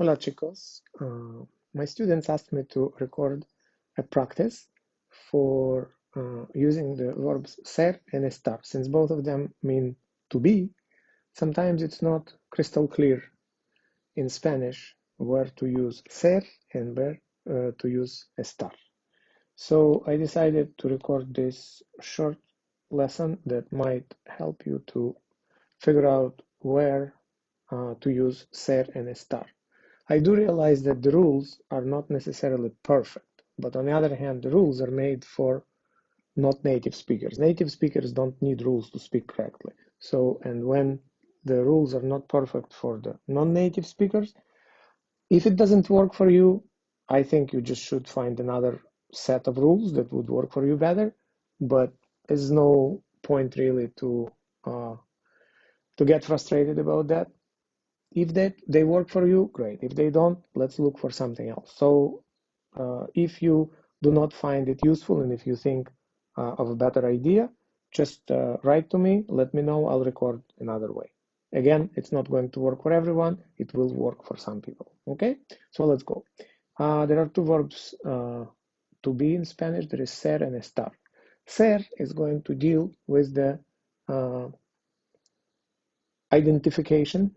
Hola chicos, my students asked me to record a practice for using the verbs ser and estar. Since both of them mean to be, sometimes it's not crystal clear in Spanish where to use ser and where to use estar. So I decided to record this short lesson that might help you to figure out where to use ser and estar. I do realize that the rules are not necessarily perfect, but on the other hand, the rules are made for not native speakers. Native speakers don't need rules to speak correctly. So, and when the rules are not perfect for the non-native speakers, if it doesn't work for you, I think you just should find another set of rules that would work for you better. But there's no point really to get frustrated about that. If they work for you, great. If they don't, let's look for something else. So if you do not find it useful and if you think of a better idea, just write to me, let me know, I'll record another way. Again, it's not going to work for everyone, it will work for some people, okay? So let's go. There are two verbs to be in Spanish, there is ser and estar. Ser is going to deal with the identification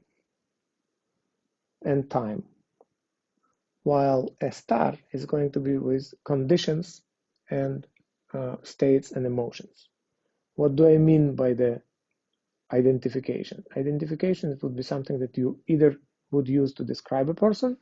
and time, while estar is going to be with conditions and states and emotions. What do I mean by the identification? Identification, it would be something that you either would use to describe a person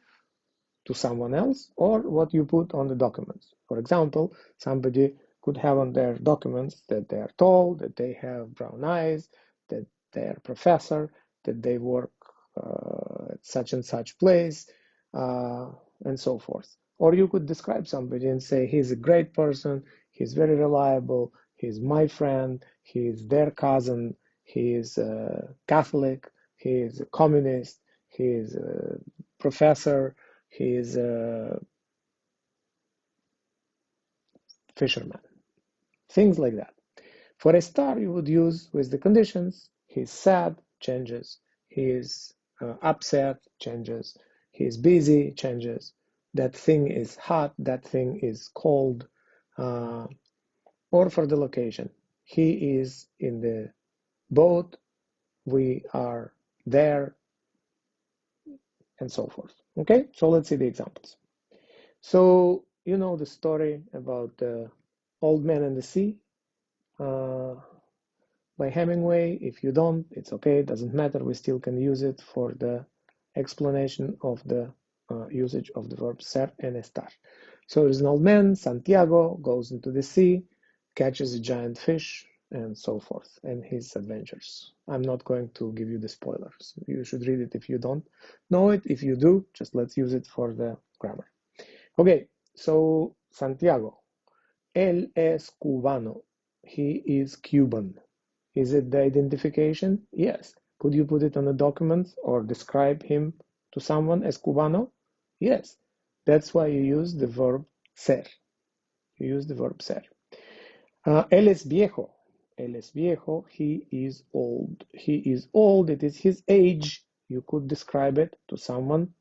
to someone else or what you put on the documents. For example, somebody could have on their documents that they are tall, that they have brown eyes, that they are a professor, that they work at such and such place, and so forth. Or you could describe somebody and say, he's a great person, he's very reliable, he's my friend, he's their cousin, he is a Catholic, he is a communist, he is a professor, he is a fisherman. Things like that. For a star, you would use with the conditions, he's sad, changes, he is upset, changes, he is busy, changes, that thing is hot, that thing is cold, or for the location, he is in the boat, we are there, and so forth. Okay, so let's see the examples. So you know the story about the old man and the sea by Hemingway. If you don't, it's okay, it doesn't matter, we still can use it for the explanation of the usage of the verb ser and estar. So there's an old man, Santiago, goes into the sea, catches a giant fish, and so forth, and his adventures. I'm not going to give you the spoilers. You should read it if you don't know it. If you do, just let's use it for the grammar. Okay, so Santiago, él es cubano. He is Cuban. Is it the identification? Yes. Could you put it on a document or describe him to someone as cubano? Yes. That's why you use the verb ser. You use the verb ser. Él es viejo. Él es viejo. He is old. He is old. It is his age. You could describe it to someone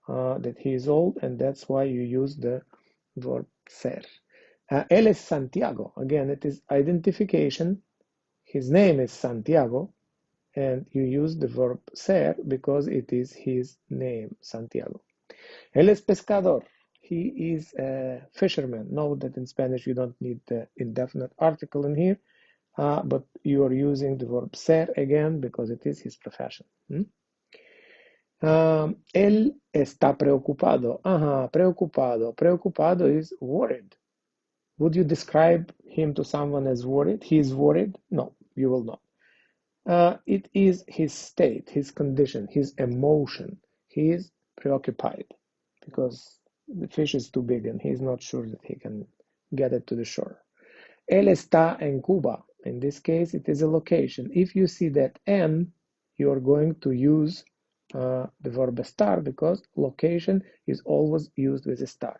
that he is old, and that's why you use the verb ser. Él es Santiago. Again, it is identification. His name is Santiago, and you use the verb ser because it is his name, Santiago. Él es pescador. He is a fisherman. Note that in Spanish you don't need the indefinite article in here, but you are using the verb ser again because it is his profession. Él está preocupado. Preocupado. Preocupado is worried. Would you describe him to someone as worried? He is worried? No, you will not. It is his state, his condition, his emotion. He is preoccupied because the fish is too big and he's not sure that he can get it to the shore. Él está en Cuba. In this case, it is a location. If you see that en, you are going to use the verb estar because location is always used with estar.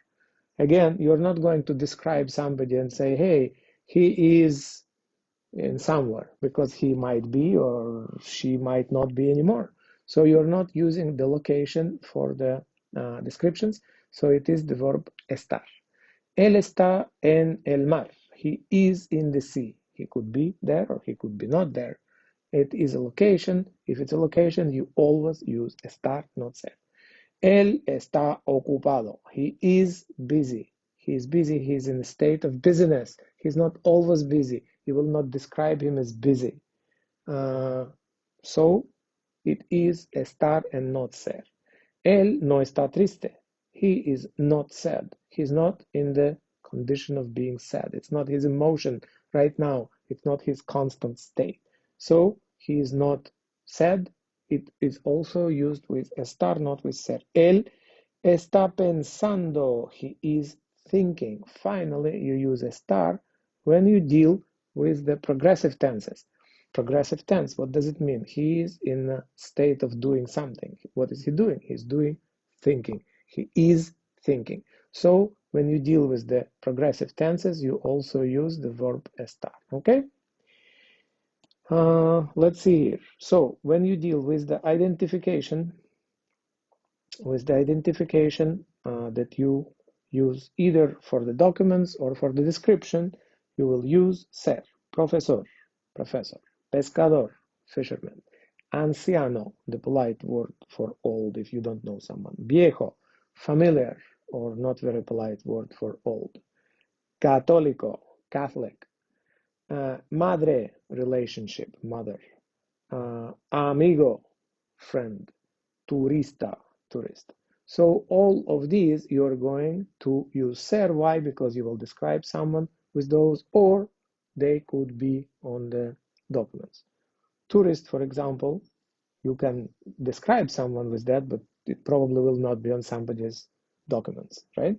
Again, you're not going to describe somebody and say, hey, he is in somewhere, because he might be or she might not be anymore. So you're not using the location for the descriptions. So it is the verb estar. Él está en el mar. He is in the sea. He could be there or he could be not there. It is a location. If it's a location, you always use estar, not ser. Él está ocupado. He is busy. He is busy. He is in a state of busyness. He's not always busy. You will not describe him as busy. So it is estar and not ser. Él no está triste. He is not sad. He's not in the condition of being sad. It's not his emotion right now. It's not his constant state. So he is not sad. It is also used with estar, not with ser. Él está pensando. He is thinking. Finally, you use estar when you deal with the progressive tenses. Progressive tense, what does it mean? He is in a state of doing something. What is he doing? He's doing thinking. He is thinking. So when you deal with the progressive tenses, you also use the verb estar. Okay? Let's see here. So when you deal with the identification, that you use either for the documents or for the description, you will use ser, profesor, professor, pescador, fisherman, anciano, the polite word for old if you don't know someone, viejo, familiar or not very polite word for old, católico, Catholic, madre, relationship, mother, amigo, friend, turista, tourist. So all of these you're going to use ser. Why? Because you will describe someone with those, or they could be on the documents. Tourist, for example, you can describe someone with that, but it probably will not be on somebody's documents, right?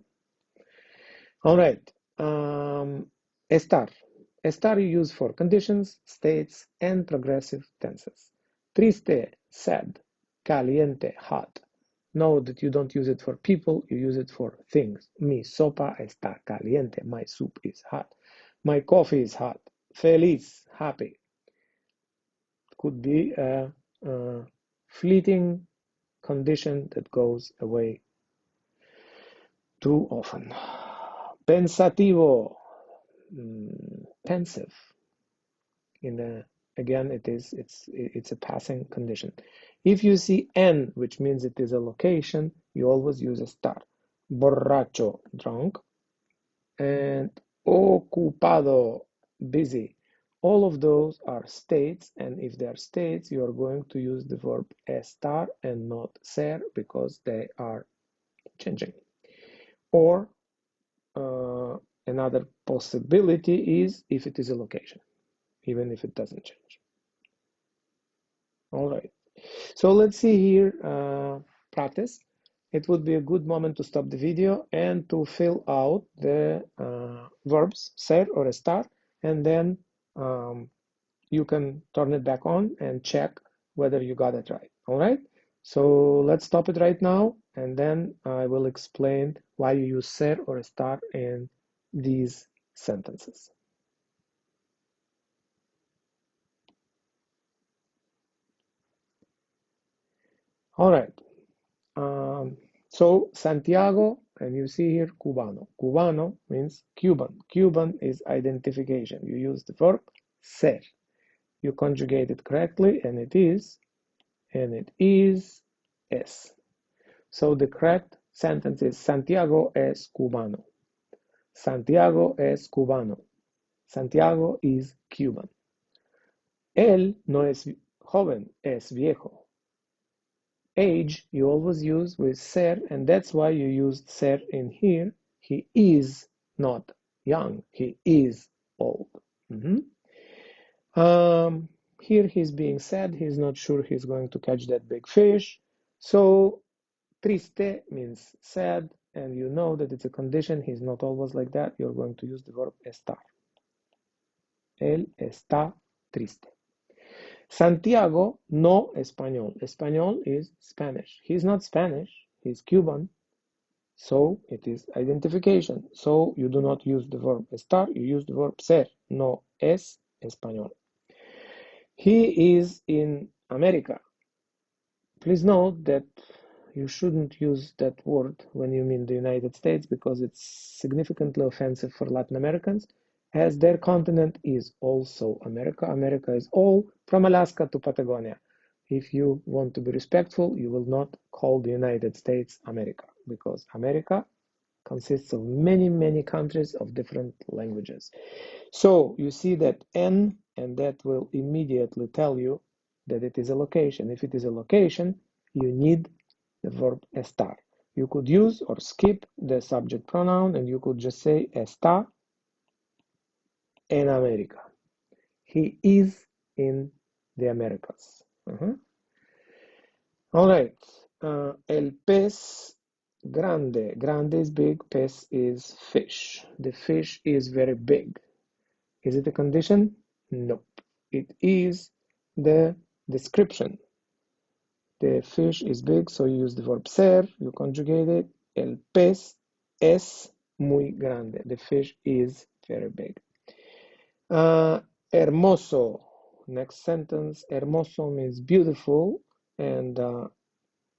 All right. Estar. Estar you use for conditions, states, and progressive tenses. Triste, sad. Caliente, hot. Note that you don't use it for people, you use it for things. Mi sopa está caliente. My soup is hot. My coffee is hot. Feliz, happy. Could be a fleeting condition that goes away too often. Pensativo, pensive. Again, it's a passing condition. If you see en, which means it is a location, you always use estar. Borracho, drunk, and ocupado, busy. All of those are states, and if they are states, you are going to use the verb estar and not ser because they are changing. Or another possibility is if it is a location, even if it doesn't change. All right. So let's see here, practice. It would be a good moment to stop the video and to fill out the verbs, ser or estar, and then you can turn it back on and check whether you got it right. All right. So let's stop it right now, and then I will explain why you use ser or estar in these sentences. All right. So Santiago, and you see here Cubano. Cubano means Cuban. Cuban is identification. You use the verb ser. You conjugate it correctly, and it is es. So the correct sentence is Santiago es cubano. Santiago es cubano. Santiago is Cuban. Él no es joven, es viejo. Age you always use with ser, and that's why you used ser in here. He is not young, he is old. Here he's being sad, he's not sure he's going to catch that big fish. So triste means sad, and you know that it's a condition, he's not always like that. You're going to use the verb estar. Él está triste. Santiago, no español. Español is Spanish. He's not Spanish, he's Cuban. So it is identification. So you do not use the verb estar, you use the verb ser. No es español. He is in America. Please note that you shouldn't use that word when you mean the United States because it's significantly offensive for Latin Americans, as their continent is also America. America is all from Alaska to Patagonia. If you want to be respectful, you will not call the United States America, because America consists of many, many countries of different languages. So you see that N, and that will immediately tell you that it is a location. If it is a location, you need the verb estar. You could use or skip the subject pronoun, and you could just say está en América. He is in the Americas. All right. El pez grande. Grande is big, pez is fish. The fish is very big. Is it a condition? Nope. It is the description. The fish is big, so you use the verb ser, you conjugate it. El pez es muy grande. The fish is very big. Hermoso. Next sentence. Hermoso means beautiful, and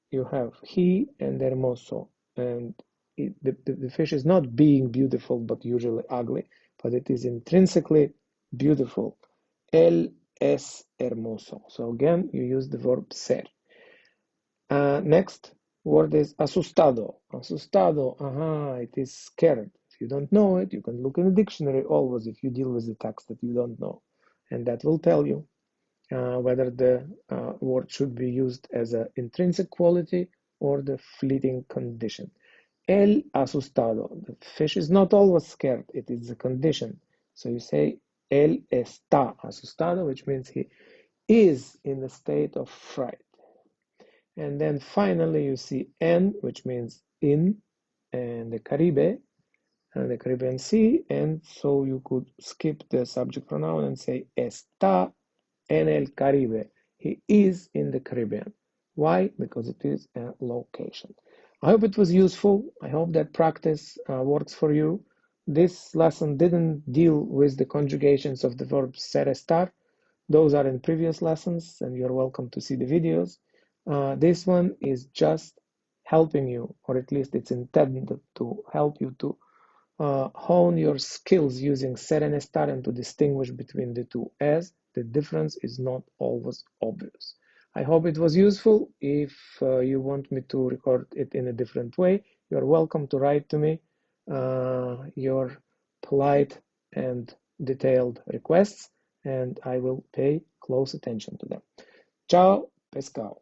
you have he and hermoso. And the fish is not being beautiful, but usually ugly, but it is intrinsically beautiful. Él es hermoso. So again, you use the verb ser. Next word is asustado. Asustado, it is scared. If you don't know it, you can look in the dictionary always if you deal with the text that you don't know. And that will tell you whether the word should be used as an intrinsic quality or the fleeting condition. El asustado. The fish is not always scared. It is a condition. So you say él está asustado, which means he is in a state of fright. And then finally you see en, which means in, and the Caribe, and the Caribbean Sea. And so you could skip the subject pronoun and say está en el Caribe. He is in the Caribbean. Why? Because it is a location. I hope it was useful. I hope that practice works for you. This lesson didn't deal with the conjugations of the verb ser estar. Those are in previous lessons, and you're welcome to see the videos. This one is just helping you, or at least it's intended to help you to hone your skills using ser and estar and to distinguish between the two, as the difference is not always obvious. I hope it was useful. If you want me to record it in a different way, you're welcome to write to me your polite and detailed requests, and I will pay close attention to them. Ciao, pescao.